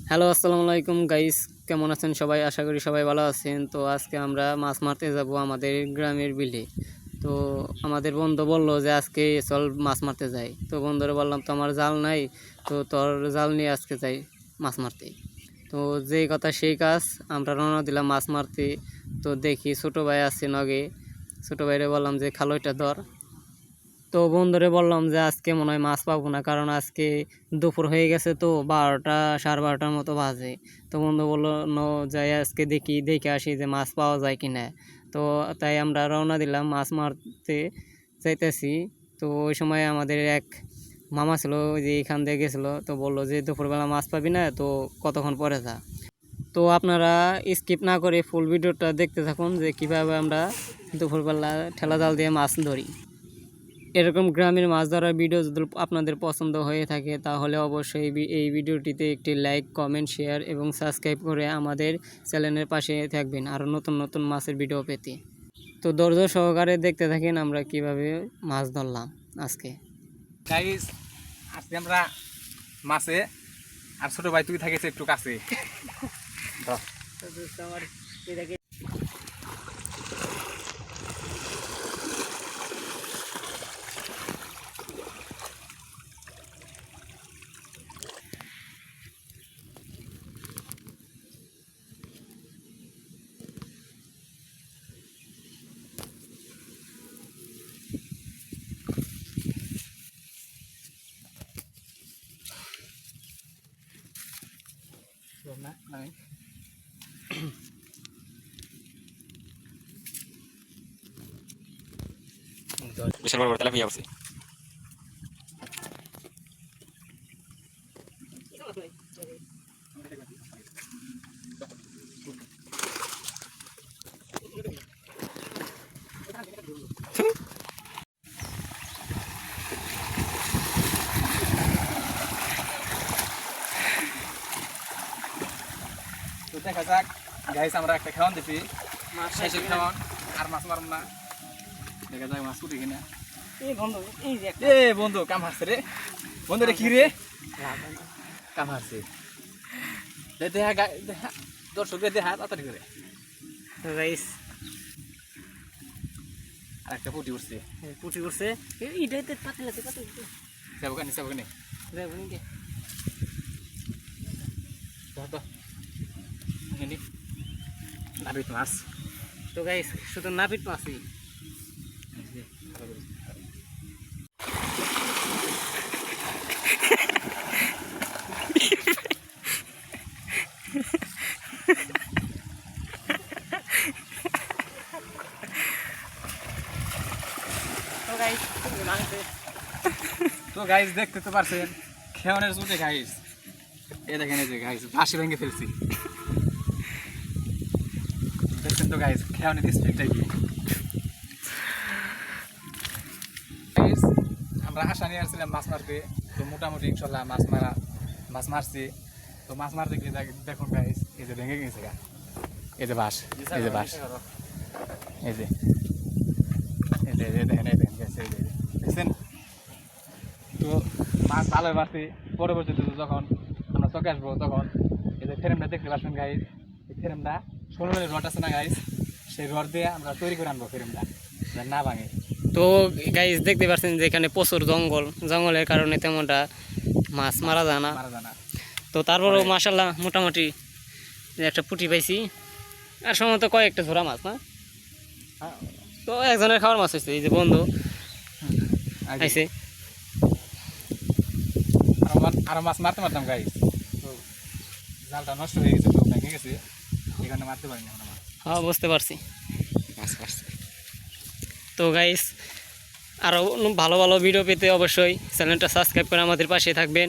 Hello, আসসালামু আলাইকুম guys. কেমন আছেন সবাই? আশা করি সবাই ভালো আছেন। তো আজকে আমরা মাছ মারতে যাব আমাদের গ্রামের বিলে। তো আমাদের বন্ধু বলল যে আজকে চল মাছ মারতে যাই। তো বন্ধুরা বললাম তো আমার জাল নাই, তো তোর জাল নিয়ে আজকে যাই মাছ মারতে। তো যেই কথা সেই কাজ, আমরা রওনা দিলাম মাছ মারতে। তো দেখি ছোটো ভাই আছে নগে, ছোটো ভাইরে বললাম যে খালো এটা ধর। তো বন্ধুরে বললাম যে আজকে মনে হয় মাছ পাবো না, কারণ আজকে দুপুর হয়ে গেছে, তো 12টা 12:30টার মতো বাজে। তো বন্ধু বললো যাই আজকে দেখে আসি যে মাছ পাওয়া যায় কিনা। তো তাই আমরা রওনা দিলাম মাছ মারতে যাইতেছি। তো ওই সময় আমাদের এক মামা ছিল, ওই যে এখান দিয়ে গেছিলো, তো বললো যে দুপুরবেলা মাছ পাবি না, তো কতক্ষণ পরে যা। তো আপনারা স্কিপ না করে ফুল ভিডিওটা দেখতে থাকুন যে কীভাবে আমরা দুপুরবেলা ঠেলা জাল দিয়ে মাছ ধরি। এরকম গ্রামের মাছ ধরার ভিডিও যদি আপনাদের পছন্দ হয়ে থাকে, তাহলে অবশ্যই এই ভিডিওটিতে একটি লাইক, কমেন্ট, শেয়ার এবং সাবস্ক্রাইব করে আমাদের চ্যানেলের পাশে থাকবেন আরও নতুন নতুন মাছের ভিডিও পেতে। তো ধৈর্য সহকারে দেখতে থাকেন আমরা কিভাবে মাছ ধরলাম আজকে। গাইস, আজকে আমরা মাছে আর ছোট ভাই তুই থাকিস একটু কাছে। বিশাল বড় বড় তেলাপিয়া আছে। তো দেখা যাক গাইস, আমরা একটা খাওয়ান দিছি, শেষের খাওয়ান, আর মাছ মারব না। দেখা যাক মাছ উঠে কিনা। এ বন্ধু কাম হাসছে রে, বন্ধু রে কি রে কাম হাসছে। দেখা দেখা দর্শকদের দেখা তাড়াতাড়ি করে। রাইস আর একটা পুটি উঠছে, পুটি করছে এইটাতে পাতলাতে যাবো কেন যাবো কেন নাবিত মাছ। তো গাইস শুধু নাপিত মাছই। তো গাইস দেখতে তো পারছেন খেওয়ানের চুটে গাইস, এ দেখেন এই যে গাইস বাঁশি ভেঙে ফেলছি। দেখছেন তো গাইস খেওয়ানের স্পিডটাই কি। গাইস আমরা আশা নিয়ে আসছিলাম মাছ মারতে, তো মোটামুটি ইনশাল্লাহ মাছ মারছি। তো মাছ মারতে গিয়ে দেখুন গাইস এই যে ভেঙে গেছে গা, এই যে বাঁশ, এই যে বাঁশ, এই যে দেখেন দেখছেন। তো মাছ ভালো মারছি। পরবর্তীতে যখন আমরা চকে আসবো তখন এই যে ফ্রেমটা দেখতে পাচ্ছেন গাইস, এই ফ্রেমটা 16 মিনিট রড আছে না গাইস, সেই রড দিয়ে আমরা তৈরি করে আনবো ফ্রেমটা না ভাঙে। তো গাইস দেখতে পাচ্ছেন যে এখানে প্রচুর জঙ্গলের কারণে তেমনটা মাছ মারা যায় না। তো তারপরেও মাশাআল্লাহ মোটামুটি একটা পুঁটি পাইছি, আর সম্ভবত কয়েকটা ঝোড়া মাছ না। তো একজনের খাওয়ার মাছ হয়েছে, এই যে বন্ধু আইছে। আরো মাছ মারতে পারতাম গাইস, তো জালটা নষ্ট হয়ে গেছে, তো ভেঙে গেছে, এখানে মারতে পারিনি আমরা মাছ। হ্যাঁ বুঝতে পারছি। মাছ মারছে। তো গাইস আরও ভালো ভালো ভিডিও পেতে অবশ্যই চ্যানেলটা সাবস্ক্রাইব করে আমাদের পাশে থাকবেন।